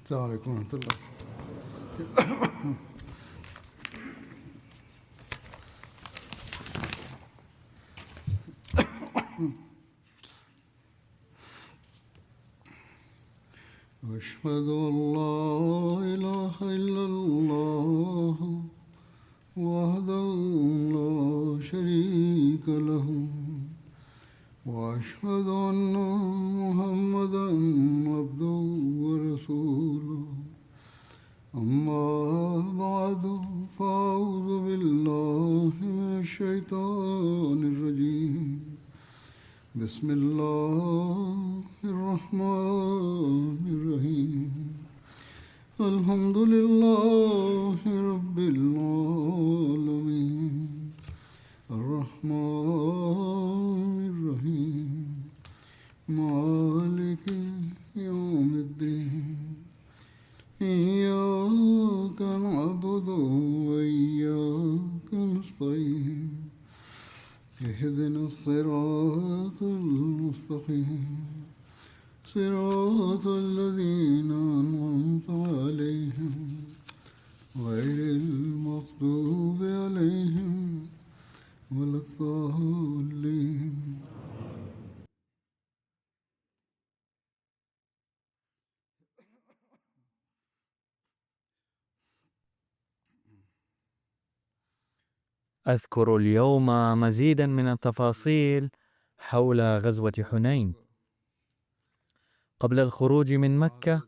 السلام عليكم ورحمة الله. أشهد أن لا إله إلا الله وحده لا شريك له وأشهد أن محمدا عبده ورسوله. أما بعد فأعوذ بالله من الشيطان الرجيم. بسم الله الرحمن الرحيم. الحمد لله رب العالمين الرحمن الرحيم مالك يوم الدين. إياك نعبد وإياك نستعين. اهدنا الصراط المستقيم صراط الذين أنعمت عليهم غير المغضوب عليهم ولا الضالين. أذكر اليوم مزيدا من التفاصيل حول غزوة حنين. قبل الخروج من مكة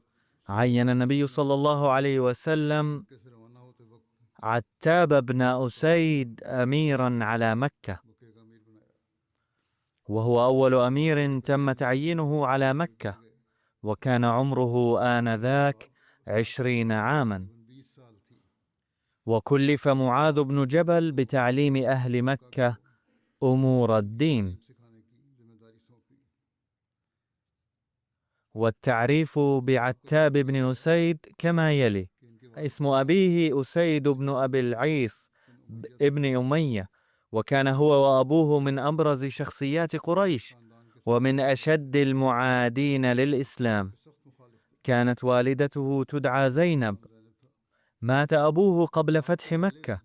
عين النبي صلى الله عليه وسلم عتاب بن أسيد أميرا على مكة، وهو أول أمير تم تعيينه على مكة، وكان عمره آنذاك 20 عاما. وكلف معاذ بن جبل بتعليم أهل مكة أمور الدين. والتعريف بعتاب بن أسيد كما يلي: اسم أبيه أسيد بن أبي العيص ابن أمية، وكان هو وأبوه من أبرز شخصيات قريش ومن أشد المعادين للإسلام. كانت والدته تدعى زينب. مات أبوه قبل فتح مكة،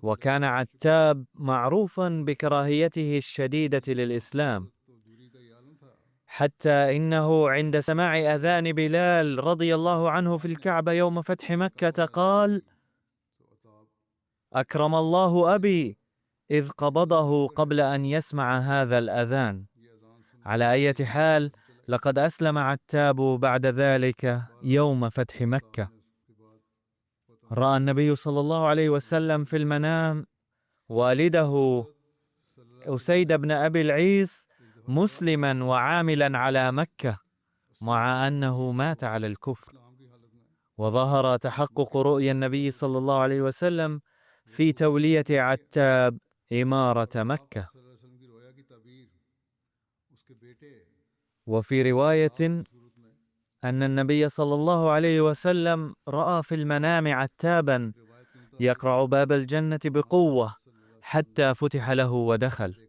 وكان عتاب معروفا بكراهيته الشديدة للإسلام، حتى إنه عند سماع أذان بلال رضي الله عنه في الكعبة يوم فتح مكة قال: أكرم الله أبي إذ قبضه قبل أن يسمع هذا الأذان. على أي حال، لقد أسلم عتاب بعد ذلك يوم فتح مكة. رأى النبي صلى الله عليه وسلم في المنام والده أسيد بن أبي العيص مسلما وعاملا على مكة، مع أنه مات على الكفر. وظهر تحقق رؤيا النبي صلى الله عليه وسلم في تولية عتاب إمارة مكة. وفي رواية أن النبي صلى الله عليه وسلم رأى في المنام عتابا يقرع باب الجنة بقوة حتى فتح له ودخل.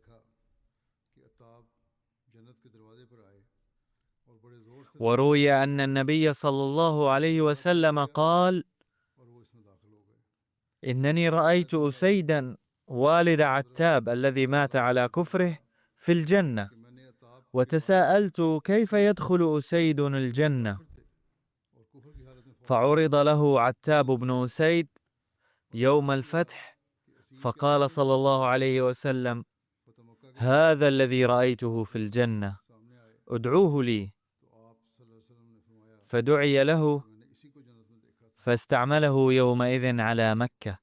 وروي أن النبي صلى الله عليه وسلم قال: إنني رأيت أسيدا والد عتاب الذي مات على كفره في الجنة، وتساءلت كيف يدخل أسيد الجنة، فعرض له عتاب بن أسيد يوم الفتح، فقال صلى الله عليه وسلم: هذا الذي رأيته في الجنة، ادعوه لي. فدعي له، فاستعمله يومئذ على مكة،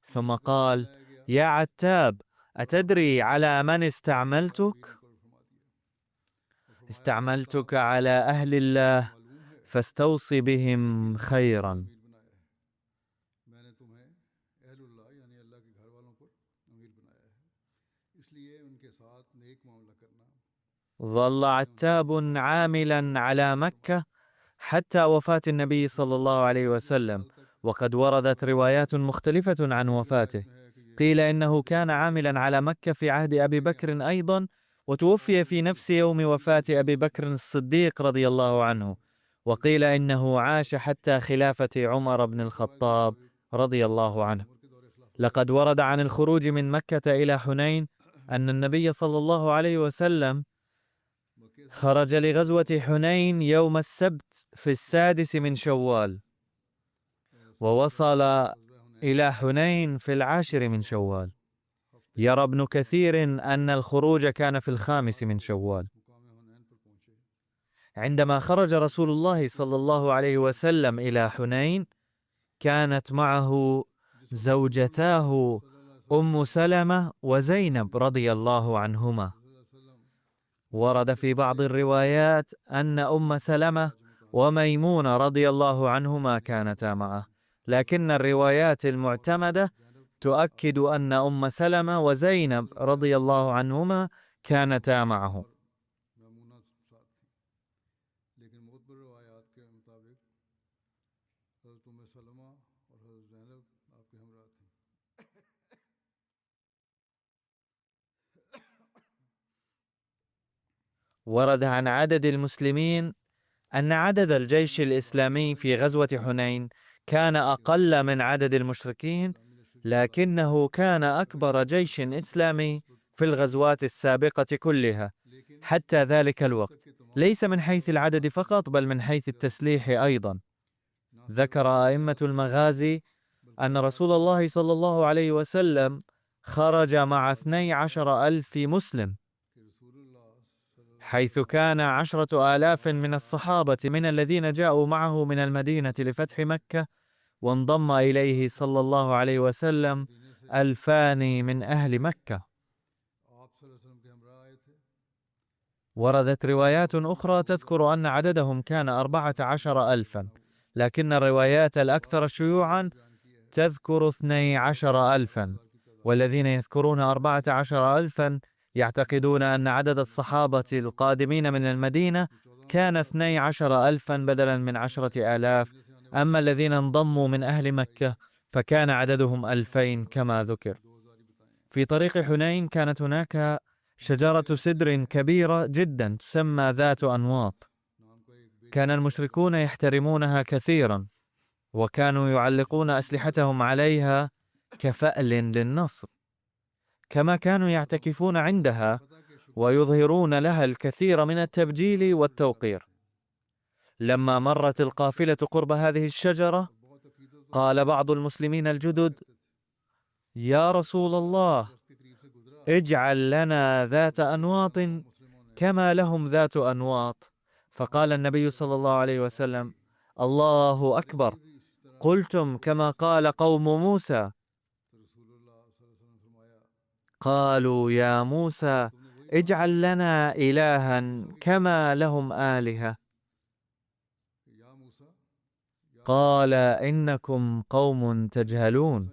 ثم قال: يا عتاب، أتدري على من استعملتك؟ استعملتك على أهل الله، فاستوصي بهم خيرا. ظل عتاب عاملا على مكة حتى وفاة النبي صلى الله عليه وسلم، وقد وردت روايات مختلفة عن وفاته. قيل إنه كان عاملا على مكة في عهد أبي بكر أيضا، وتوفي في نفس يوم وفاة أبي بكر الصديق رضي الله عنه. وقيل إنه عاش حتى خلافة عمر بن الخطاب رضي الله عنه. لقد ورد عن الخروج من مكة إلى حنين أن النبي صلى الله عليه وسلم خرج لغزوة حنين يوم السبت في 6 من شوال، ووصل إلى حنين في 10 من شوال. يرى ابن كثير أن الخروج كان في 5 من شوال. عندما خرج رسول الله صلى الله عليه وسلم إلى حنين كانت معه زوجتاه أم سلمة وزينب رضي الله عنهما. ورد في بعض الروايات أن أم سلمة وميمونة رضي الله عنهما كانتا معه، لكن الروايات المعتمدة تؤكد أن أم سلمة وزينب رضي الله عنهما كانتا معه. ورد عن عدد المسلمين أن عدد الجيش الإسلامي في غزوة حنين كان أقل من عدد المشركين، لكنه كان أكبر جيش إسلامي في الغزوات السابقة كلها حتى ذلك الوقت، ليس من حيث العدد فقط بل من حيث التسليح أيضا. ذكر أئمة المغازي أن رسول الله صلى الله عليه وسلم خرج مع 12,000 مسلم، حيث كان 10,000 من الصحابة من الذين جاءوا معه من المدينة لفتح مكة، وانضم إليه صلى الله عليه وسلم 2,000 من أهل مكة. وردت روايات أخرى تذكر أن عددهم كان 14,000، لكن الروايات الأكثر شيوعا تذكر 12,000، والذين يذكرون 14,000 يعتقدون أن عدد الصحابة القادمين من المدينة كان 12,000 بدلا من 10,000، أما الذين انضموا من أهل مكة فكان عددهم 2,000 كما ذكر. في طريق حنين كانت هناك شجرة سدر كبيرة جدا تسمى ذات أنواط، كان المشركون يحترمونها كثيرا، وكانوا يعلقون أسلحتهم عليها كفأل للنصر، كما كانوا يعتكفون عندها ويظهرون لها الكثير من التبجيل والتوقير. لما مرت القافلة قرب هذه الشجرة قال بعض المسلمين الجدد: يا رسول الله، اجعل لنا ذات أنواط كما لهم ذات أنواط. فقال النبي صلى الله عليه وسلم: الله أكبر، قلتم كما قال قوم موسى. قالوا: يا موسى، اجعل لنا إلها كما لهم آلهة. قال: إنكم قوم تجهلون.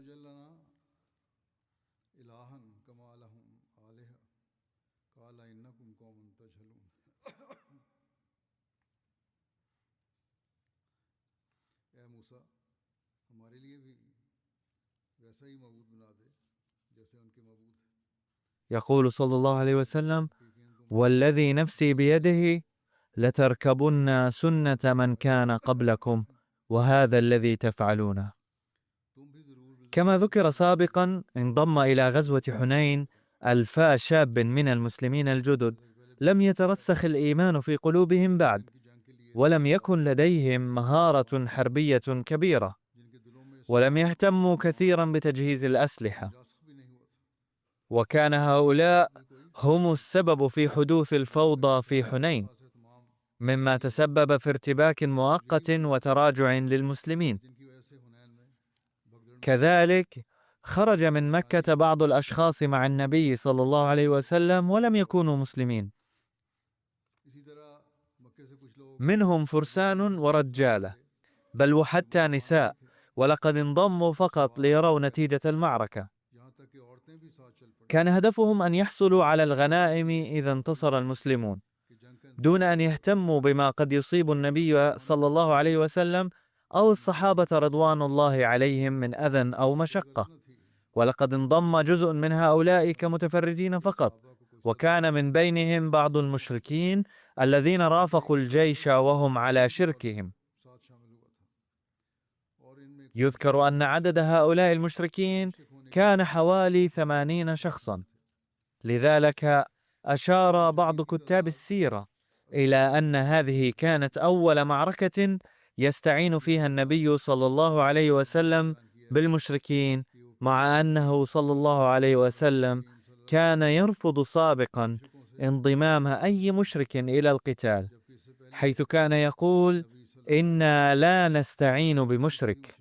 يقول صلى الله عليه وسلم: والذي نفسي بيده لتركبن سنة من كان قبلكم وهذا الذي تفعلونه. كما ذكر سابقا انضم إلى غزوة حنين 2,000 شاب من المسلمين الجدد لم يترسخ الإيمان في قلوبهم بعد، ولم يكن لديهم مهارة حربية كبيرة، ولم يهتموا كثيرا بتجهيز الأسلحة، وكان هؤلاء هم السبب في حدوث الفوضى في حنين، مما تسبب في ارتباك مؤقت وتراجع للمسلمين. كذلك خرج من مكة بعض الأشخاص مع النبي صلى الله عليه وسلم ولم يكونوا مسلمين، منهم فرسان ورجالة، بل وحتى نساء، ولقد انضموا فقط ليروا نتيجة المعركة. كان هدفهم أن يحصلوا على الغنائم إذا انتصر المسلمون، دون أن يهتموا بما قد يصيب النبي صلى الله عليه وسلم أو الصحابة رضوان الله عليهم من أذى أو مشقة. ولقد انضم جزء من هؤلاء كمتفرجين فقط، وكان من بينهم بعض المشركين الذين رافقوا الجيش وهم على شركهم. يذكر أن عدد هؤلاء المشركين كان حوالي 80 شخصا. لذلك أشار بعض كتاب السيرة إلى أن هذه كانت أول معركة يستعين فيها النبي صلى الله عليه وسلم بالمشركين، مع أنه صلى الله عليه وسلم كان يرفض سابقا انضمام أي مشرك إلى القتال، حيث كان يقول: إنا لا نستعين بمشرك.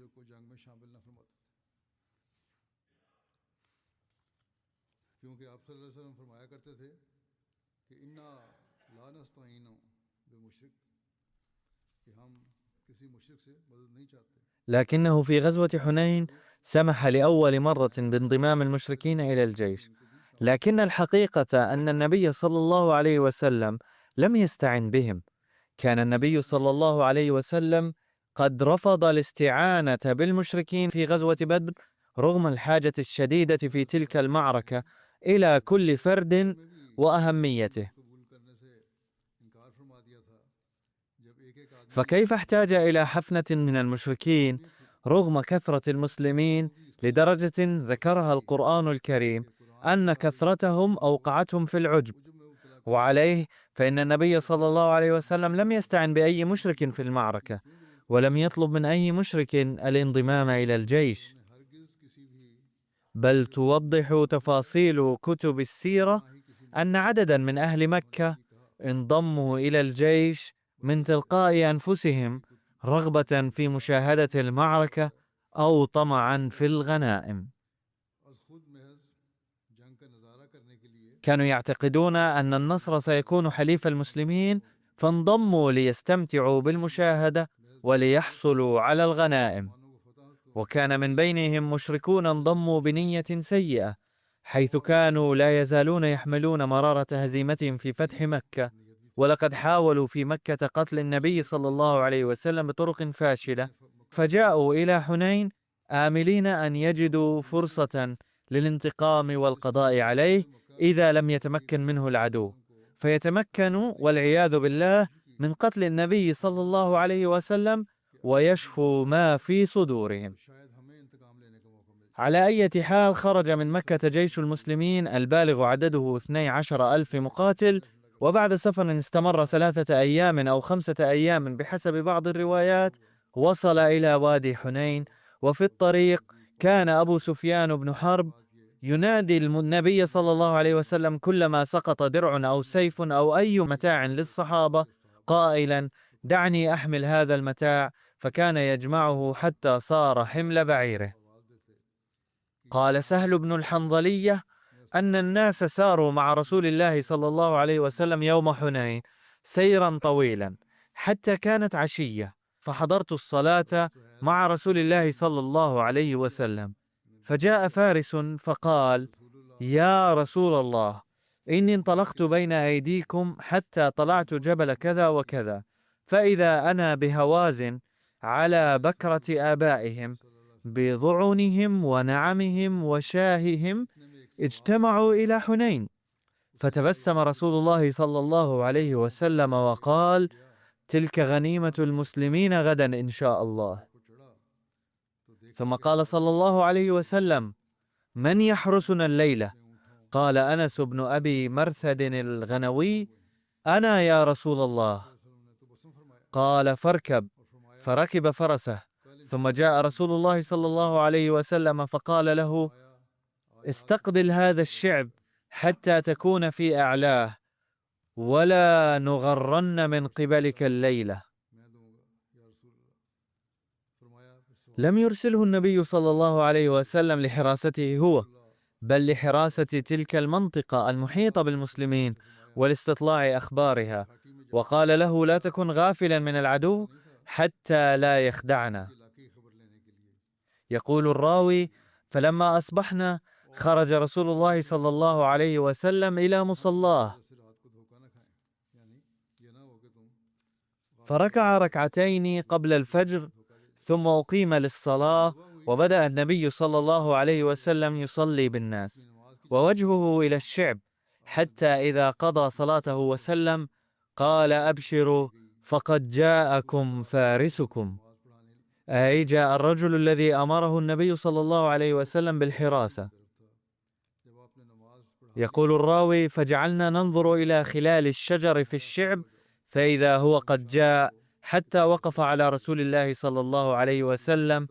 لكنه في غزوة حنين سمح لأول مرة بانضمام المشركين إلى الجيش. لكن الحقيقة أن النبي صلى الله عليه وسلم لم يستعن بهم. كان النبي صلى الله عليه وسلم قد رفض الاستعانة بالمشركين في غزوة بدر رغم الحاجة الشديدة في تلك المعركة إلى كل فرد وأهميته. فكيف احتاج إلى حفنة من المشركين رغم كثرة المسلمين، لدرجة ذكرها القرآن الكريم أن كثرتهم أوقعتهم في العجب؟ وعليه فإن النبي صلى الله عليه وسلم لم يستعن بأي مشرك في المعركة، ولم يطلب من أي مشرك الانضمام إلى الجيش، بل توضح تفاصيل كتب السيرة أن عددا من أهل مكة انضموا إلى الجيش من تلقاء أنفسهم، رغبة في مشاهدة المعركة أو طمعا في الغنائم. كانوا يعتقدون أن النصر سيكون حليف المسلمين، فانضموا ليستمتعوا بالمشاهدة وليحصلوا على الغنائم. وكان من بينهم مشركون انضموا بنية سيئة، حيث كانوا لا يزالون يحملون مرارة هزيمتهم في فتح مكة، ولقد حاولوا في مكة قتل النبي صلى الله عليه وسلم بطرق فاشلة، فجاءوا إلى حنين آملين أن يجدوا فرصة للانتقام والقضاء عليه إذا لم يتمكن منه العدو، فيتمكنوا والعياذ بالله من قتل النبي صلى الله عليه وسلم ويشفوا ما في صدورهم. على أي حال، خرج من مكة جيش المسلمين البالغ عدده 12,000 مقاتل، وبعد سفر استمر 3 أيام أو 5 أيام بحسب بعض الروايات، وصل إلى وادي حنين. وفي الطريق كان أبو سفيان بن حرب ينادي النبي صلى الله عليه وسلم كلما سقط درع أو سيف أو أي متاع للصحابة قائلا: دعني أحمل هذا المتاع، فكان يجمعه حتى صار حمل بعيره. قال سهل بن الحنظلية أن الناس ساروا مع رسول الله صلى الله عليه وسلم يوم حنين سيرا طويلا حتى كانت عشية، فحضرت الصلاة مع رسول الله صلى الله عليه وسلم، فجاء فارس فقال: يا رسول الله، إني انطلقت بين أيديكم حتى طلعت جبل كذا وكذا، فإذا أنا بهوازن على بكرة آبائهم بضعنهم ونعمهم وشاههم اجتمعوا إلى حنين. فتبسم رسول الله صلى الله عليه وسلم وقال: تلك غنيمة المسلمين غدا إن شاء الله. ثم قال صلى الله عليه وسلم: من يحرسنا الليلة؟ قال أنس بن أبي مرثد الغنوي: أنا يا رسول الله. قال: فاركب. فركب فرسه، ثم جاء رسول الله صلى الله عليه وسلم فقال له: استقبل هذا الشعب حتى تكون في أعلاه، ولا نغرن من قبلك الليلة. لم يرسله النبي صلى الله عليه وسلم لحراسته هو، بل لحراسة تلك المنطقة المحيطة بالمسلمين ولاستطلاع أخبارها، وقال له: لا تكن غافلا من العدو حتى لا يخدعنا. يقول الراوي: فلما أصبحنا خرج رسول الله صلى الله عليه وسلم إلى مصلاه، فركع ركعتين قبل الفجر، ثم أقيم للصلاة، وبدأ النبي صلى الله عليه وسلم يصلي بالناس ووجهه إلى الشعب، حتى إذا قضى صلاته وسلم قال أبشروا فقد جاءكم فارسكم، أي جاء الرجل الذي أمره النبي صلى الله عليه وسلم بالحراسة. يقول الراوي: فجعلنا ننظر إلى خلال الشجر في الشعب فإذا هو قد جاء، حتى وقف على رسول الله صلى الله عليه وسلم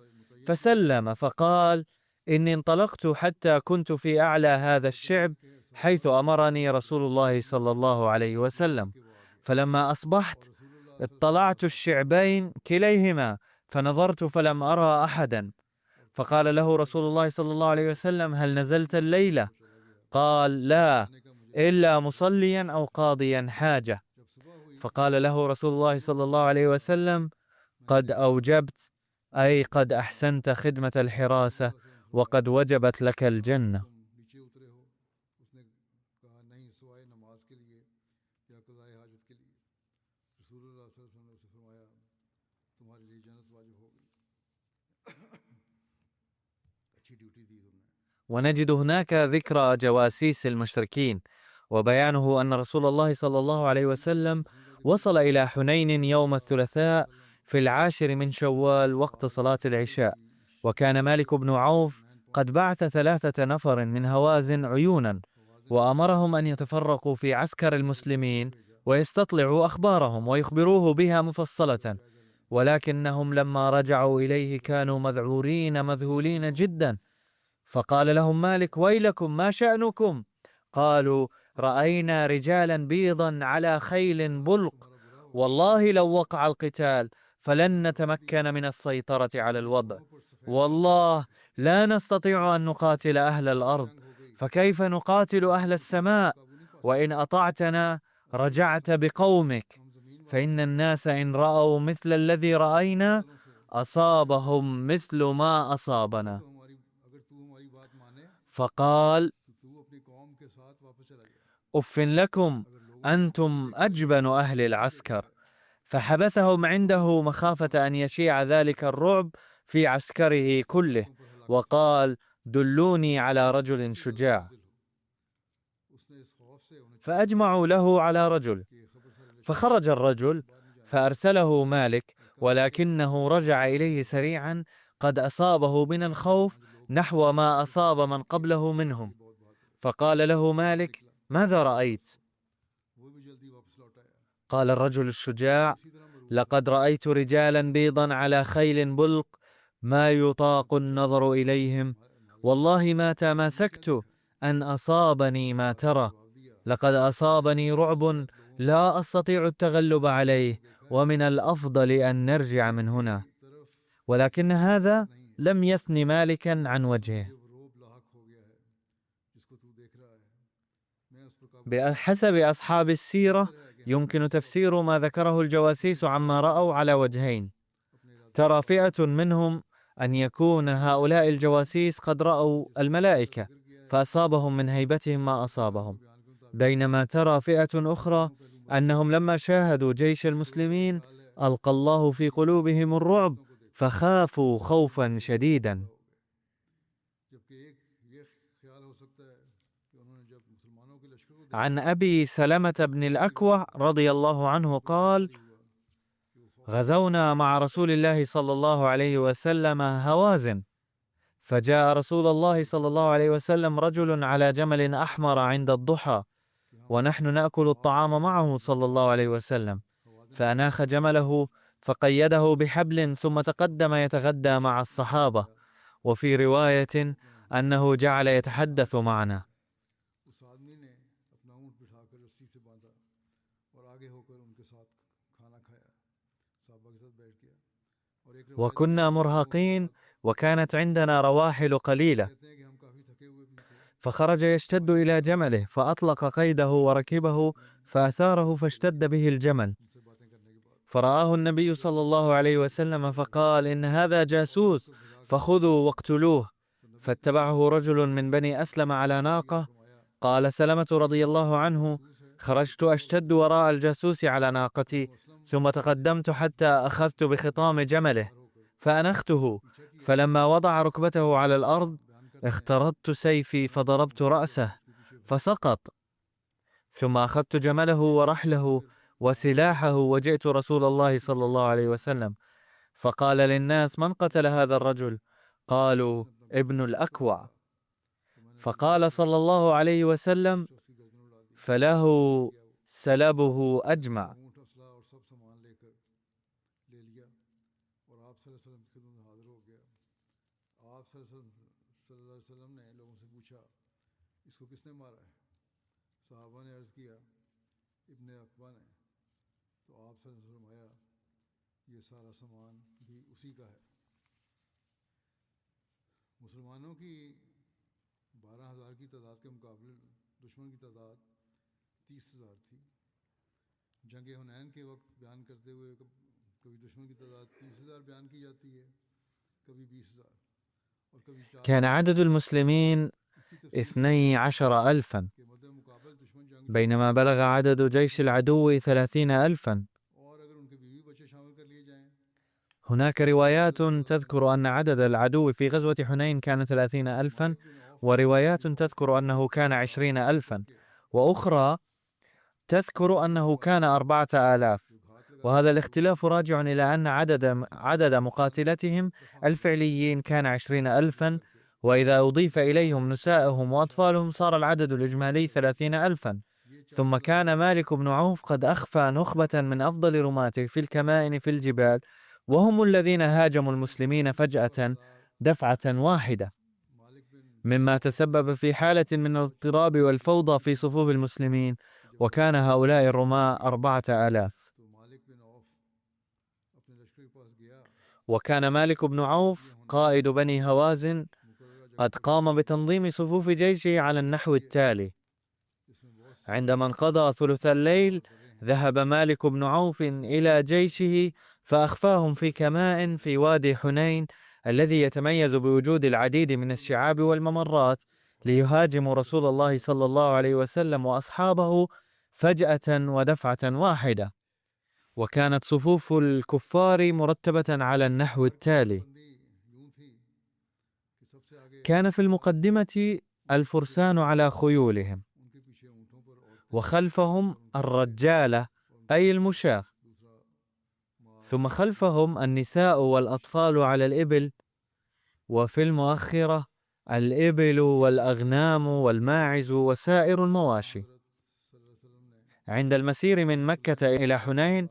فسلم فقال: إني انطلقت حتى كنت في أعلى هذا الشعب حيث أمرني رسول الله صلى الله عليه وسلم، فلما أصبحت اطلعت الشعبين كليهما فنظرت فلم أرى أحدا، فقال له رسول الله صلى الله عليه وسلم: هل نزلت الليلة؟ قال: لا، إلا مصليا أو قاضيا حاجة. فقال له رسول الله صلى الله عليه وسلم: قد أوجبت، أي قد أحسنت خدمة الحراسة وقد وجبت لك الجنة. ونجد هناك ذكرى جواسيس المشركين، وبيانه أن رسول الله صلى الله عليه وسلم وصل إلى حنين يوم الثلاثاء في 10 من شوال وقت صلاة العشاء، وكان مالك بن عوف قد بعث 3 نفر من هوازن عيونا، وأمرهم أن يتفرقوا في عسكر المسلمين ويستطلعوا أخبارهم ويخبروه بها مفصلة، ولكنهم لما رجعوا إليه كانوا مذعورين مذهولين جدا. فقال لهم مالك: ويلكم، ما شأنكم؟ قالوا: رأينا رجالا بيضا على خيل بلق، والله لو وقع القتال فلن نتمكن من السيطرة على الوضع، والله لا نستطيع أن نقاتل أهل الأرض، فكيف نقاتل أهل السماء؟ وإن أطعتنا رجعت بقومك، فإن الناس إن رأوا مثل الذي رأينا أصابهم مثل ما أصابنا. فقال: أف لكم، أنتم أجبن أهل العسكر. فحبسهم عنده مخافة أن يشيع ذلك الرعب في عسكره كله، وقال: دلوني على رجل شجاع. فأجمعوا له على رجل، فخرج الرجل فأرسله مالك، ولكنه رجع إليه سريعا قد أصابه من الخوف نحو ما أصاب من قبله منهم. فقال له مالك: ماذا رأيت؟ قال الرجل الشجاع: لقد رأيت رجالا بيضا على خيل بلق ما يطاق النظر إليهم، والله ما تماسكت أن أصابني ما ترى، لقد أصابني رعب لا أستطيع التغلب عليه، ومن الأفضل أن نرجع من هنا. ولكن هذا لم يثن مالكا عن وجهه. بحسب أصحاب السيرة يمكن تفسير ما ذكره الجواسيس عما رأوا على وجهين: ترى فئة منهم أن يكون هؤلاء الجواسيس قد رأوا الملائكة فأصابهم من هيبتهم ما أصابهم، بينما ترى فئة أخرى أنهم لما شاهدوا جيش المسلمين ألقى الله في قلوبهم الرعب فخافوا خوفا شديدا. عن أبي سلمة بن الأكوع رضي الله عنه قال: غزونا مع رسول الله صلى الله عليه وسلم هوازن، فجاء رسول الله صلى الله عليه وسلم رجل على جمل أحمر عند الضحى، ونحن نأكل الطعام معه صلى الله عليه وسلم، فأناخ جمله فقيده بحبل ثم تقدم يتغدى مع الصحابة، وفي رواية أنه جعل يتحدث معنا. وكنا مرهقين وكانت عندنا رواحل قليلة، فخرج يشتد إلى جمله فأطلق قيده وركبه فأثاره فاشتد به الجمل، فرآه النبي صلى الله عليه وسلم فقال: إن هذا جاسوس فخذوا واقتلوه. فاتبعه رجل من بني أسلم على ناقة. قال سلمة رضي الله عنه: خرجت أشتد وراء الجاسوس على ناقتي، ثم تقدمت حتى أخذت بخطام جمله فأنخته، فلما وضع ركبته على الأرض اخترضت سيفي فضربت رأسه فسقط، ثم أخذت جمله ورحله وسلاحه وجئت رسول الله صلى الله عليه وسلم، فقال للناس: من قتل هذا الرجل؟ قالوا: ابن الأكوع. فقال صلى الله عليه وسلم: فله سلبه أجمع. ये सारा सामान भी उसी का है। मुसलमानों की 12,000 की तादाद के मुकाबले दुश्मन की तादाद 30,000 थी। जंग हुनैन के वक्त बयान करते हुए कभी दुश्मन की तादाद 30,000 बयान की जाती है, कभी 20,000 और कभी 4,000। كان عدد المسلمين 12,000 بينما بلغ عدد جيش العدو 30,000. هناك روايات تذكر أن عدد العدو في غزوة حنين كان 30,000، وروايات تذكر أنه كان 20,000، وأخرى تذكر أنه كان 4,000. وهذا الاختلاف راجع إلى أن عدد مقاتلتهم الفعليين كان 20,000، وإذا أضيف إليهم نسائهم وأطفالهم صار العدد الإجمالي 30,000. ثم كان مالك بن عوف قد أخفى نخبة من أفضل رماته في الكمائن في الجبال، وهم الذين هاجموا المسلمين فجأة دفعة واحدة، مما تسبب في حالة من الاضطراب والفوضى في صفوف المسلمين، وكان هؤلاء الرماة 4,000. وكان مالك بن عوف قائد بني هوازن قد قام بتنظيم صفوف جيشه على النحو التالي: عندما انقضى ثلث الليل ذهب مالك بن عوف إلى جيشه فأخفاهم في كماء في وادي حنين الذي يتميز بوجود العديد من الشعاب والممرات، ليهاجموا رسول الله صلى الله عليه وسلم وأصحابه فجأة ودفعة واحدة. وكانت صفوف الكفار مرتبة على النحو التالي: كان في المقدمة الفرسان على خيولهم، وخلفهم الرجالة أي المشاة، ثم خلفهم النساء والأطفال على الإبل، وفي المؤخرة الإبل والأغنام والماعز وسائر المواشي. عند المسير من مكة إلى حنين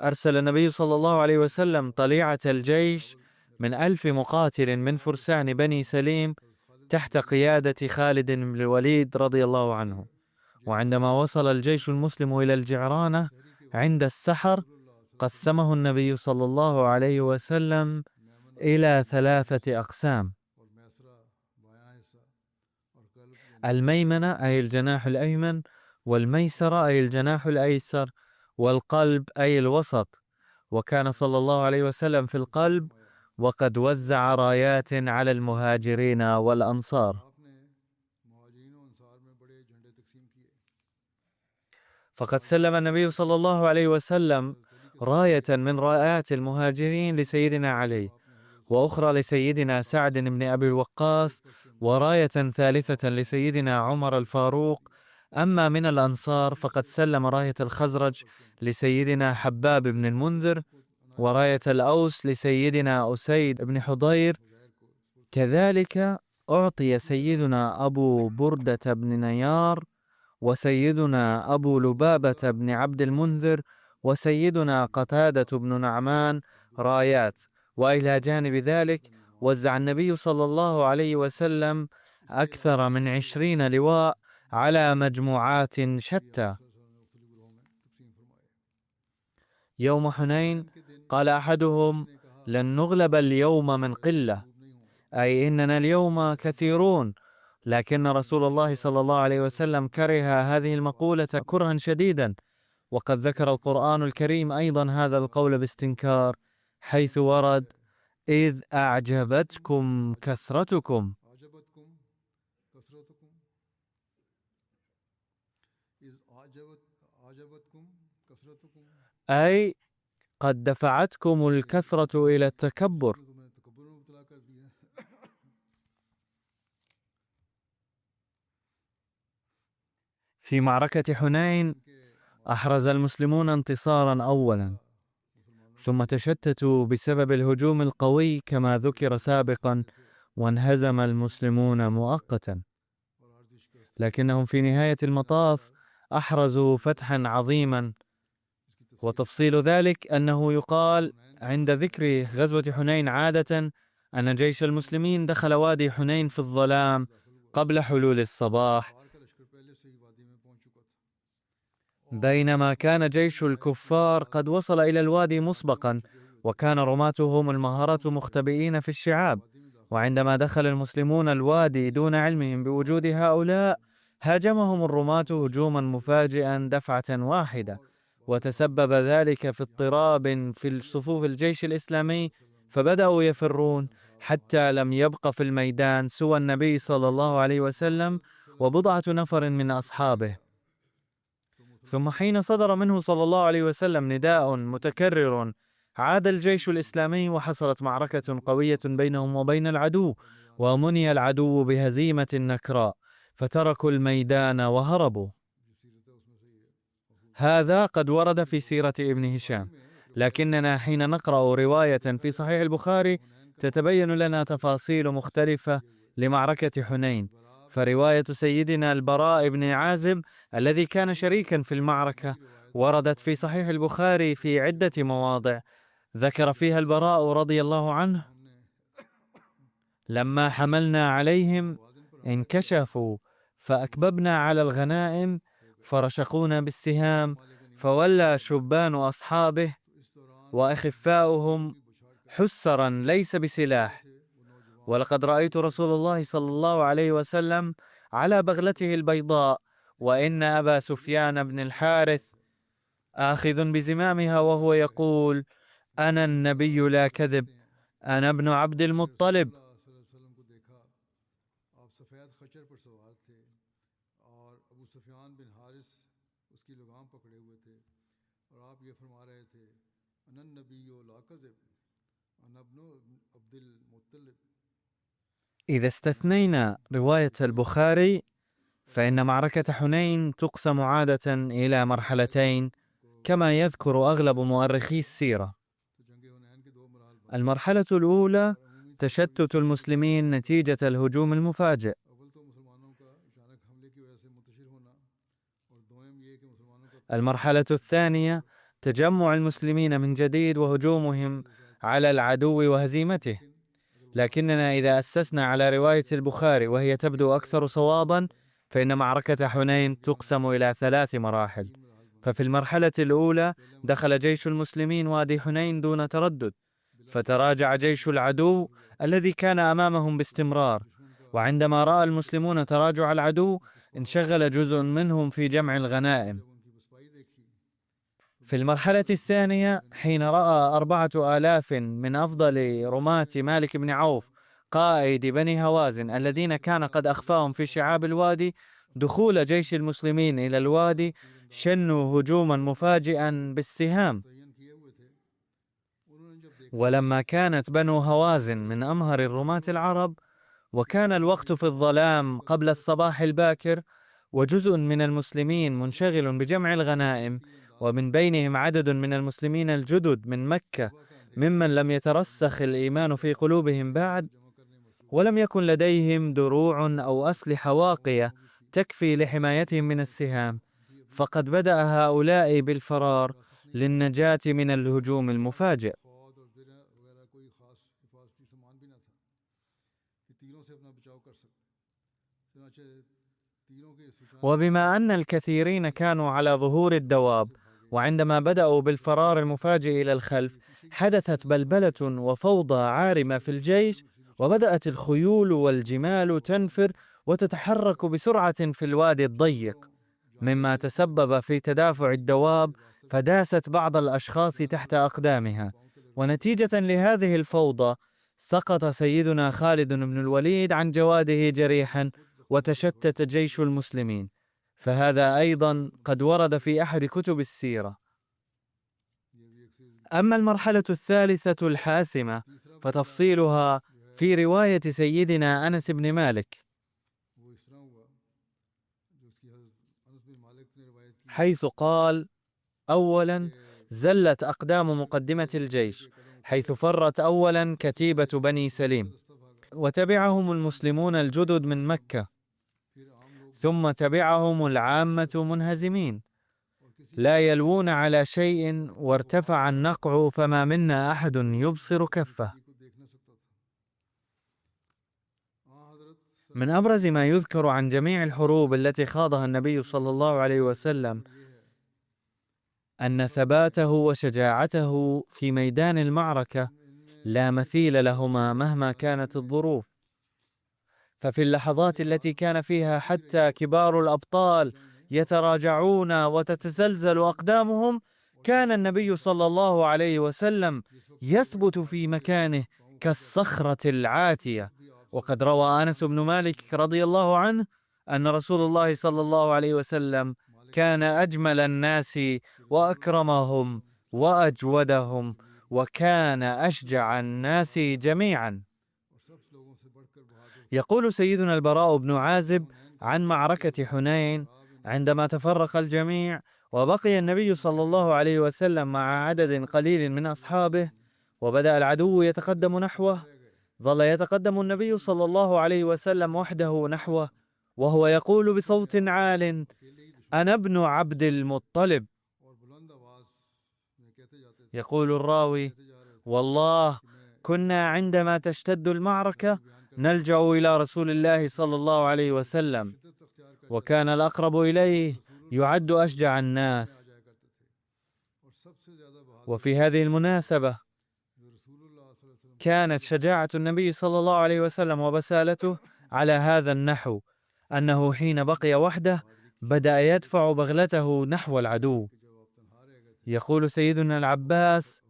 أرسل النبي صلى الله عليه وسلم طليعة الجيش من 1,000 مقاتل من فرسان بني سليم تحت قيادة خالد بن الوليد رضي الله عنه. وعندما وصل الجيش المسلم إلى الجعرانة عند السحر قسمه النبي صلى الله عليه وسلم إلى 3 أقسام: الميمنة أي الجناح الأيمن، والميسرة أي الجناح الأيسر، والقلب أي الوسط. وكان صلى الله عليه وسلم في القلب وقد وزع رايات على المهاجرين والأنصار. فقد سلم النبي صلى الله عليه وسلم راية من رايات المهاجرين لسيدنا علي، وأخرى لسيدنا سعد بن أبي الوقاص، وراية ثالثة لسيدنا عمر الفاروق. أما من الأنصار فقد سلم راية الخزرج لسيدنا حباب بن المنذر، وراية الأوس لسيدنا أسيد بن حضير. كذلك أعطي سيدنا أبو بردة بن نيار، وسيدنا أبو لبابة بن عبد المنذر، وسيدنا قتادة بن نعمان رايات. وإلى جانب ذلك وزع النبي صلى الله عليه وسلم أكثر من 20 لواء على مجموعات شتى. يوم حنين قال أحدهم: لن نغلب اليوم من قلة، أي إننا اليوم كثيرون. لكن رسول الله صلى الله عليه وسلم كره هذه المقولة كرها شديدا، وقد ذكر القرآن الكريم أيضا هذا القول باستنكار، حيث ورد: إذ أعجبتكم كثرتكم، أي قد دفعتكم الكثرة إلى التكبر. في معركة حنين أحرز المسلمون انتصارا أولا، ثم تشتتوا بسبب الهجوم القوي كما ذكر سابقا، وانهزم المسلمون مؤقتا، لكنهم في نهاية المطاف أحرزوا فتحا عظيما. وتفصيل ذلك أنه يقال عند ذكر غزوة حنين عادة أن جيش المسلمين دخل وادي حنين في الظلام قبل حلول الصباح، بينما كان جيش الكفار قد وصل إلى الوادي مسبقا، وكان رماتهم المهارة مختبئين في الشعاب. وعندما دخل المسلمون الوادي دون علمهم بوجود هؤلاء، هاجمهم الرماة هجوما مفاجئا دفعة واحدة، وتسبب ذلك في اضطراب في صفوف الجيش الإسلامي، فبدأوا يفرون حتى لم يبق في الميدان سوى النبي صلى الله عليه وسلم وبضعة نفر من أصحابه. ثم حين صدر منه صلى الله عليه وسلم نداء متكرر، عاد الجيش الإسلامي وحصلت معركة قوية بينهم وبين العدو، ومني العدو بهزيمة نكراء، فتركوا الميدان وهربوا. هذا قد ورد في سيرة ابن هشام، لكننا حين نقرأ رواية في صحيح البخاري تتبين لنا تفاصيل مختلفة لمعركة حنين. فرواية سيدنا البراء بن عازب الذي كان شريكا في المعركة وردت في صحيح البخاري في عدة مواضع، ذكر فيها البراء رضي الله عنه: لما حملنا عليهم انكشفوا فأكببنا على الغنائم فرشقونا بالسهام، فولى شبان أصحابه وأخفاؤهم حسرا ليس بسلاح. ولقد رأيت رسول الله صلى الله عليه وسلم على بغلته البيضاء، وإن أبا سفيان بن الحارث آخذ بزمامها وهو يقول: أنا النبي لا كذب، أنا ابن عبد المطلب. إذا استثنينا رواية البخاري فإن معركة حنين تقسم عادة إلى مرحلتين كما يذكر أغلب مؤرخي السيرة. المرحلة الأولى تشتت المسلمين نتيجة الهجوم المفاجئ. المرحلة الثانية تجمع المسلمين من جديد وهجومهم على العدو وهزيمته. لكننا إذا أسسنا على رواية البخاري وهي تبدو أكثر صوابا، فإن معركة حنين تقسم إلى 3 مراحل. ففي المرحلة الأولى دخل جيش المسلمين وادي حنين دون تردد، فتراجع جيش العدو الذي كان أمامهم باستمرار، وعندما رأى المسلمون تراجع العدو انشغل جزء منهم في جمع الغنائم. في المرحلة الثانية حين رأى 4000 من أفضل رماة مالك بن عوف قائد بني هوازن الذين كان قد أخفاهم في شعاب الوادي دخول جيش المسلمين إلى الوادي، شنوا هجوما مفاجئا بالسهام. ولما كانت بنو هوازن من أمهر الرماة العرب، وكان الوقت في الظلام قبل الصباح الباكر، وجزء من المسلمين منشغل بجمع الغنائم، ومن بينهم عدد من المسلمين الجدد من مكة ممن لم يترسخ الإيمان في قلوبهم بعد، ولم يكن لديهم دروع أو أسلحة واقية تكفي لحمايتهم من السهام، فقد بدأ هؤلاء بالفرار للنجاة من الهجوم المفاجئ. وبما أن الكثيرين كانوا على ظهور الدواب، وعندما بدأوا بالفرار المفاجئ إلى الخلف حدثت بلبلة وفوضى عارمة في الجيش، وبدأت الخيول والجمال تنفر وتتحرك بسرعة في الوادي الضيق، مما تسبب في تدافع الدواب، فداست بعض الأشخاص تحت أقدامها. ونتيجة لهذه الفوضى سقط سيدنا خالد بن الوليد عن جواده جريحا، وتشتت جيش المسلمين. فهذا أيضا قد ورد في أحد كتب السيرة. أما المرحلة الثالثة الحاسمة فتفصيلها في رواية سيدنا أنس بن مالك، حيث قال: أولا زلت أقدام مقدمة الجيش، حيث فرت أولا كتيبة بني سليم، وتبعهم المسلمون الجدد من مكة، ثم تبعهم العامة منهزمين لا يلوون على شيء، وارتفع النقع فما منا أحد يبصر كفه. من أبرز ما يذكر عن جميع الحروب التي خاضها النبي صلى الله عليه وسلم أن ثباته وشجاعته في ميدان المعركة لا مثيل لهما مهما كانت الظروف. ففي اللحظات التي كان فيها حتى كبار الأبطال يتراجعون وتتزلزل أقدامهم، كان النبي صلى الله عليه وسلم يثبت في مكانه كالصخرة العاتية. وقد روى أنس بن مالك رضي الله عنه أن رسول الله صلى الله عليه وسلم كان أجمل الناس وأكرمهم وأجودهم وكان أشجع الناس جميعا. يقول سيدنا البراء بن عازب عن معركة حنين: عندما تفرق الجميع وبقي النبي صلى الله عليه وسلم مع عدد قليل من أصحابه وبدأ العدو يتقدم نحوه، ظل يتقدم النبي صلى الله عليه وسلم وحده نحوه وهو يقول بصوت عال: أنا ابن عبد المطلب. يقول الراوي: والله كنا عندما تشتد المعركة نلجأ إلى رسول الله صلى الله عليه وسلم، وكان الأقرب إليه يعد أشجع الناس. وفي هذه المناسبة كانت شجاعة النبي صلى الله عليه وسلم وبسالته على هذا النحو، أنه حين بقي وحده بدأ يدفع بغلته نحو العدو. يقول سيدنا العباس: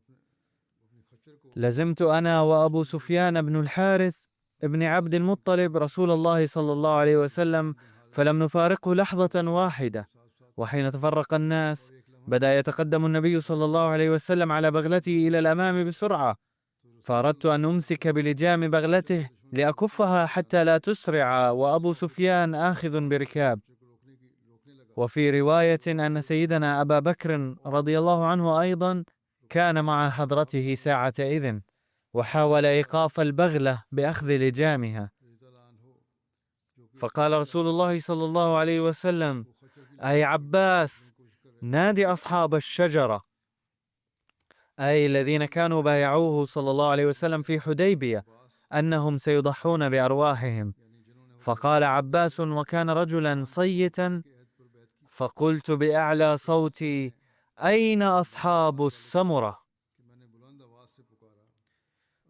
لزمت أنا وأبو سفيان بن الحارث ابن عبد المطلب رسول الله صلى الله عليه وسلم فلم نفارقه لحظة واحدة، وحين تفرق الناس بدأ يتقدم النبي صلى الله عليه وسلم على بغلته إلى الأمام بسرعة، فأردت أن أمسك بلجام بغلته لأكفها حتى لا تسرع وأبو سفيان آخذ بركاب. وفي رواية أن سيدنا أبا بكر رضي الله عنه أيضا كان مع حضرته ساعة إذن، وحاول إيقاف البغلة بأخذ لجامها، فقال رسول الله صلى الله عليه وسلم: أي عباس، نادي أصحاب الشجرة، أي الذين كانوا بايعوه صلى الله عليه وسلم في حديبية أنهم سيضحون بأرواحهم. فقال عباس وكان رجلا صيتا: فقلت بأعلى صوتي: أين أصحاب السمرة؟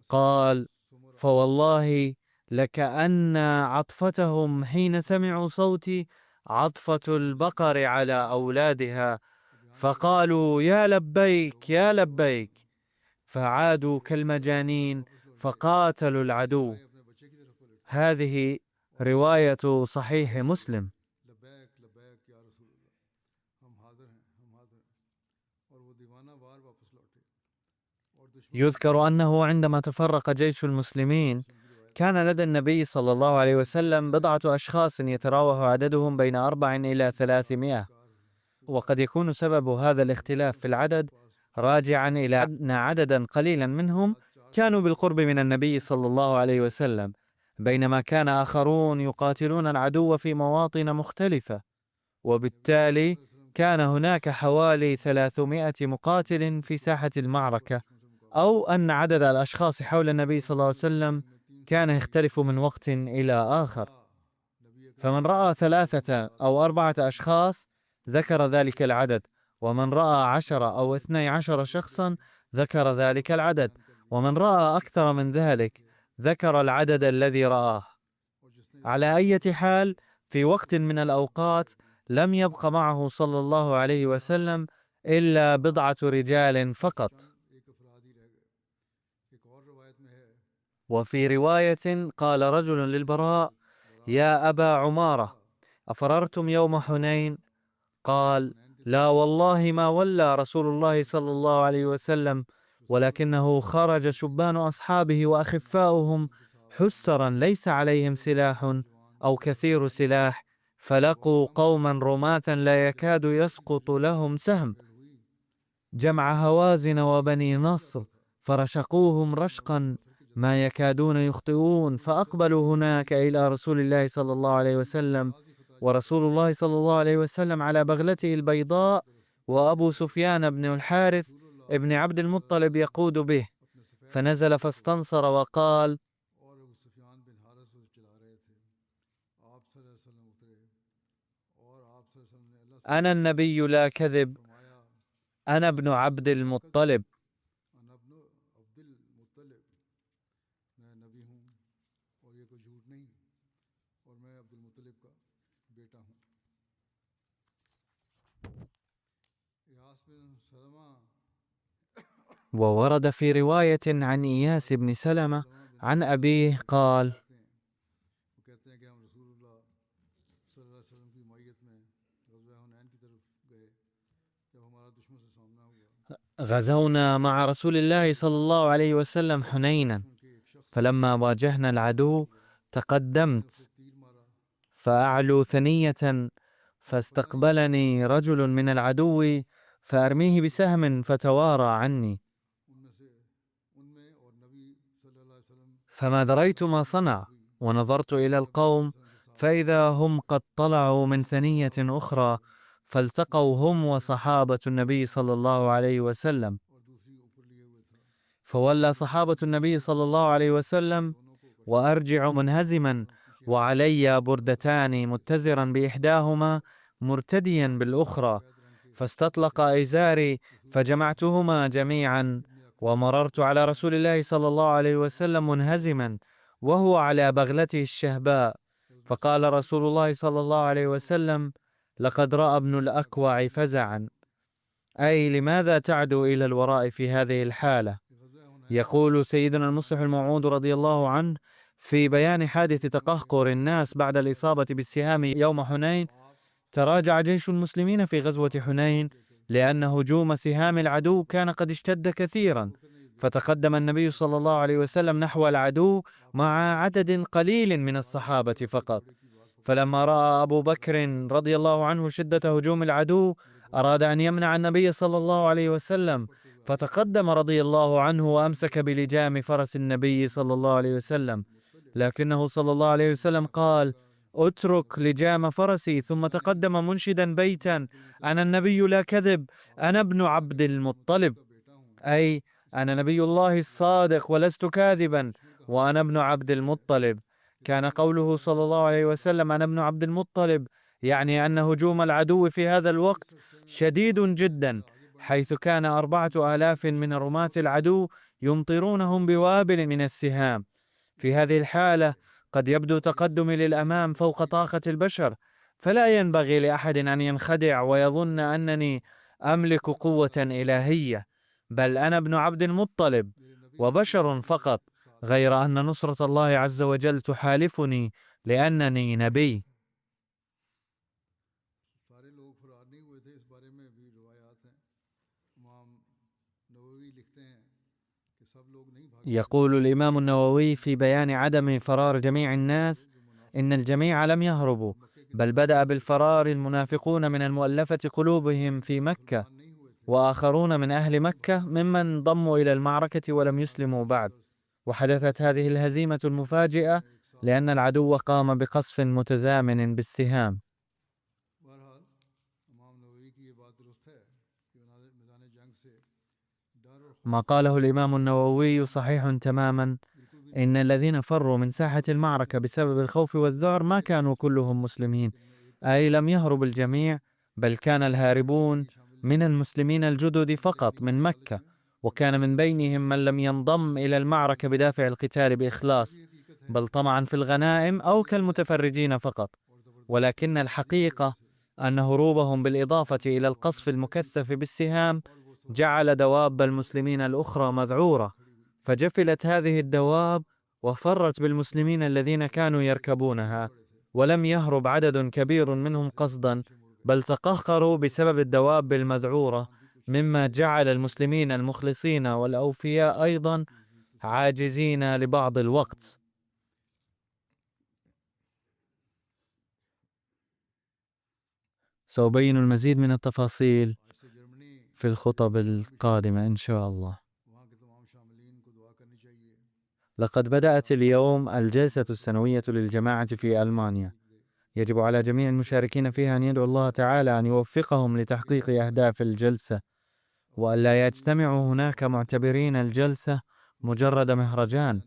قال: فوالله لكأن عطفتهم حين سمعوا صوتي عطفة البقر على أولادها، فقالوا: يا لبيك يا لبيك، فعادوا كالمجانين فقاتلوا العدو. هذه رواية صحيح مسلم. يذكر أنه عندما تفرق جيش المسلمين كان لدى النبي صلى الله عليه وسلم بضعة أشخاص يتراوح عددهم بين 400 إلى 300، وقد يكون سبب هذا الاختلاف في العدد راجعا إلى أن عددا قليلا منهم كانوا بالقرب من النبي صلى الله عليه وسلم، بينما كان آخرون يقاتلون العدو في مواطن مختلفة، وبالتالي كان هناك حوالي 300 مقاتل في ساحة المعركة، أو أن عدد الأشخاص حول النبي صلى الله عليه وسلم كان يختلف من وقت إلى آخر. فمن رأى 3 أو 4 أشخاص ذكر ذلك العدد، ومن رأى 10 أو 12 شخصا ذكر ذلك العدد، ومن رأى أكثر من ذلك ذكر العدد الذي رآه. على أي حال، في وقت من الأوقات لم يبق معه صلى الله عليه وسلم إلا بضعة رجال فقط. وفي رواية قال رجل للبراء: يا أبا عمارة، أفررتم يوم حنين؟ قال: لا والله ما ولى رسول الله صلى الله عليه وسلم، ولكنه خرج شبان أصحابه وأخفاؤهم حسرا ليس عليهم سلاح أو كثير سلاح، فلقوا قوما رماة لا يكاد يسقط لهم سهم، جمع هوازن وبني نصر فرشقوهم رشقا ما يكادون يخطئون، فأقبلوا هناك إلى رسول الله صلى الله عليه وسلم، ورسول الله صلى الله عليه وسلم على بغلته البيضاء، وأبو سفيان بن الحارث ابن عبد المطلب يقود به، فنزل فاستنصر وقال: أنا النبي لا كذب، أنا ابن عبد المطلب. وورد في رواية عن إياس بن سلمة عن أبيه قال: غزونا مع رسول الله صلى الله عليه وسلم حنينا، فلما واجهنا العدو تقدمت فأعلو ثنية، فاستقبلني رجل من العدو فأرميه بسهم فتوارى عني، فما دريت ما صنع، ونظرت إلى القوم فإذا هم قد طلعوا من ثنية أخرى، فالتقوا هم وصحابة النبي صلى الله عليه وسلم، فولى صحابة النبي صلى الله عليه وسلم وأرجع منهزما، وعلي بردتان متزرا بإحداهما مرتديا بالأخرى، فاستطلق إزاري فجمعتهما جميعا، ومررت على رسول الله صلى الله عليه وسلم منهزما وهو على بغلته الشهباء، فقال رسول الله صلى الله عليه وسلم: لقد رأى ابن الأكوع فزعا، أي لماذا تعدو إلى الوراء في هذه الحالة؟ يقول سيدنا المصلح الموعود رضي الله عنه في بيان حادث تقهقر الناس بعد الإصابة بالسهام يوم حنين: تراجع جيش المسلمين في غزوة حنين لأن هجوم سهام العدو كان قد اشتد كثيرا، فتقدم النبي صلى الله عليه وسلم نحو العدو مع عدد قليل من الصحابة فقط، فلما رأى أبو بكر رضي الله عنه شدة هجوم العدو أراد أن يمنع النبي صلى الله عليه وسلم، فتقدم رضي الله عنه وأمسك بلجام فرس النبي صلى الله عليه وسلم، لكنه صلى الله عليه وسلم قال: اترك لجام فرسي، ثم تقدم منشدا بيتا: أنا النبي لا كذب، أنا ابن عبد المطلب، أي أنا نبي الله الصادق ولست كاذبا، وأنا ابن عبد المطلب. كان قوله صلى الله عليه وسلم أنا ابن عبد المطلب يعني أن هجوم العدو في هذا الوقت شديد جدا، حيث كان 4000 من رماة العدو يمطرونهم بوابل من السهام. في هذه الحالة قد يبدو تقدمي للأمام فوق طاقة البشر، فلا ينبغي لأحد أن ينخدع ويظن أنني أملك قوة إلهية، بل أنا ابن عبد المطلب وبشر فقط، غير أن نصرة الله عز وجل تحالفني لأنني نبي. يقول الإمام النووي في بيان عدم فرار جميع الناس: إن الجميع لم يهربوا، بل بدأ بالفرار المنافقون من المؤلفة قلوبهم في مكة، وآخرون من أهل مكة ممن ضموا إلى المعركة ولم يسلموا بعد، وحدثت هذه الهزيمة المفاجئة لأن العدو قام بقصف متزامن بالسهام. ما قاله الإمام النووي صحيح تماما: إن الذين فروا من ساحة المعركة بسبب الخوف والذعر ما كانوا كلهم مسلمين، أي لم يهرب الجميع، بل كان الهاربون من المسلمين الجدد فقط من مكة، وكان من بينهم من لم ينضم إلى المعركة بدافع القتال بإخلاص، بل طمعا في الغنائم أو كالمتفرجين فقط. ولكن الحقيقة أن هروبهم بالإضافة إلى القصف المكثف بالسهام جعل دواب المسلمين الأخرى مذعورة، فجفلت هذه الدواب وفرت بالمسلمين الذين كانوا يركبونها، ولم يهرب عدد كبير منهم قصدا، بل تقهقروا بسبب الدواب المذعورة، مما جعل المسلمين المخلصين والأوفياء أيضا عاجزين لبعض الوقت. سأبين المزيد من التفاصيل في الخطب القادمة إن شاء الله. لقد بدأت اليوم الجلسة السنوية للجماعة في ألمانيا. يجب على جميع المشاركين فيها أن يدعو الله تعالى أن يوفقهم لتحقيق أهداف الجلسة، وألا يجتمعوا هناك معتبرين الجلسة مجرد مهرجان،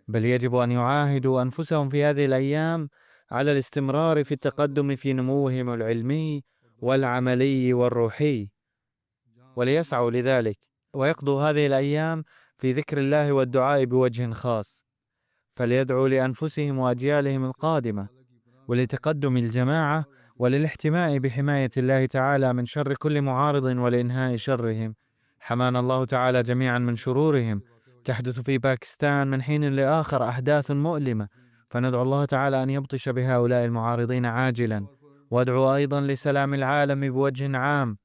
بل يجب أن يعاهدوا أنفسهم في هذه الأيام على الاستمرار في التقدم في نموهم العلمي والعملي والروحي، وليسعوا لذلك ويقضوا هذه الأيام في ذكر الله والدعاء بوجه خاص، فليدعوا لأنفسهم وأجيالهم القادمة ولتقدم الجماعة وللاحتماء بحماية الله تعالى من شر كل معارض ولإنهاء شرهم. حمانا الله تعالى جميعا من شرورهم. تحدث في باكستان من حين لآخر أحداث مؤلمة، فندعو الله تعالى أن يبطش بهؤلاء المعارضين عاجلا، وادعو أيضا لسلام العالم بوجه عام.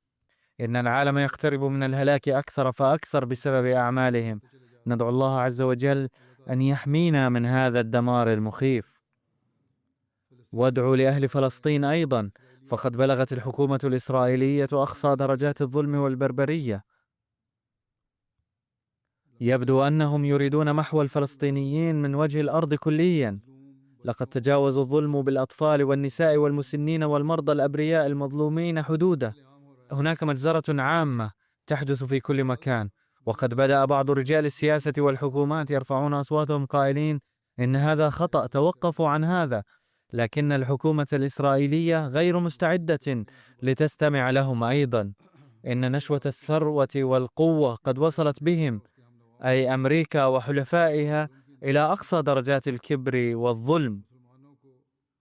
إن العالم يقترب من الهلاك أكثر فأكثر بسبب أعمالهم. ندعو الله عز وجل أن يحمينا من هذا الدمار المخيف. وادعوا لأهل فلسطين أيضا، فقد بلغت الحكومة الإسرائيلية أقصى درجات الظلم والبربرية. يبدو أنهم يريدون محو الفلسطينيين من وجه الأرض كليا. لقد تجاوزوا الظلم بالأطفال والنساء والمسنين والمرضى الأبرياء المظلومين حدوده. هناك مجزرة عامة تحدث في كل مكان، وقد بدأ بعض رجال السياسة والحكومات يرفعون أصواتهم قائلين إن هذا خطأ، توقفوا عن هذا، لكن الحكومة الإسرائيلية غير مستعدة لتستمع لهم أيضا. إن نشوة الثروة والقوة قد وصلت بهم، أي أمريكا وحلفائها، إلى أقصى درجات الكبر والظلم،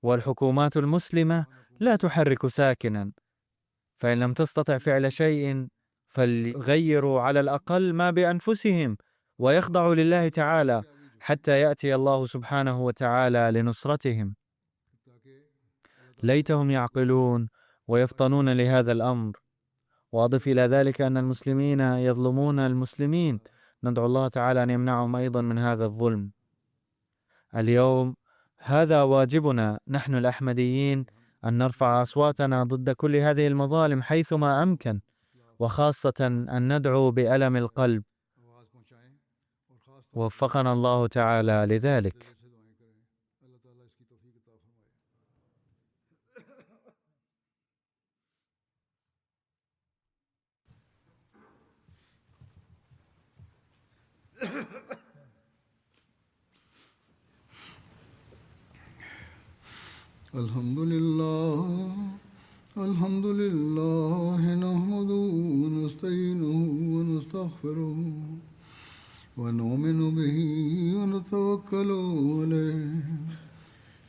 والحكومات المسلمة لا تحرك ساكنا. فإن لم تستطع فعل شيء فليغيروا على الأقل ما بأنفسهم ويخضعوا لله تعالى حتى يأتي الله سبحانه وتعالى لنصرتهم. ليتهم يعقلون ويفطنون لهذا الأمر. وأضف إلى ذلك أن المسلمين يظلمون المسلمين. ندعو الله تعالى أن يمنعهم أيضا من هذا الظلم. اليوم هذا واجبنا نحن الأحمديين، أن نرفع أصواتنا ضد كل هذه المظالم حيثما أمكن، وخاصة أن ندعو بألم القلب. وفقنا الله تعالى لذلك. الحمد لله نحمده ونستعينه ونستغفره ونؤمن به ونتوكل عليه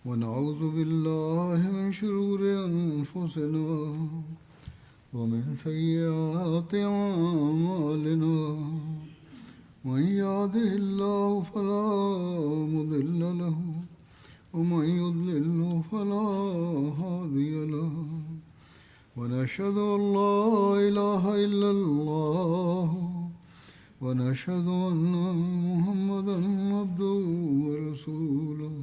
ونعوذ بالله من شرور أنفسنا ومن سيئات أعمالنا. من يهده الله فلا مضل له ومن يضلل فلا هادي له. ونشهد أن لا إله إلا الله ونشهد أن محمدا عبده ورسوله.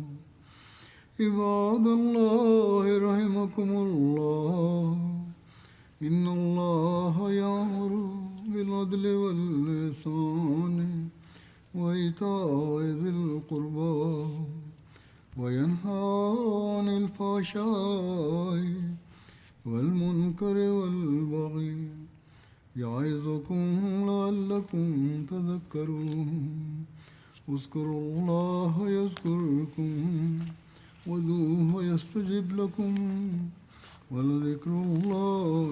عباد الله رحمكم الله، إن الله يأمر بالعدل والإحسان وإيتاء ذي القربى وينهى عن الفحشاء والمنكر والبغي يعظكم لعلكم تذكرون. اذكروا الله يذكركم وادعوه يستجب لكم ولذكر الله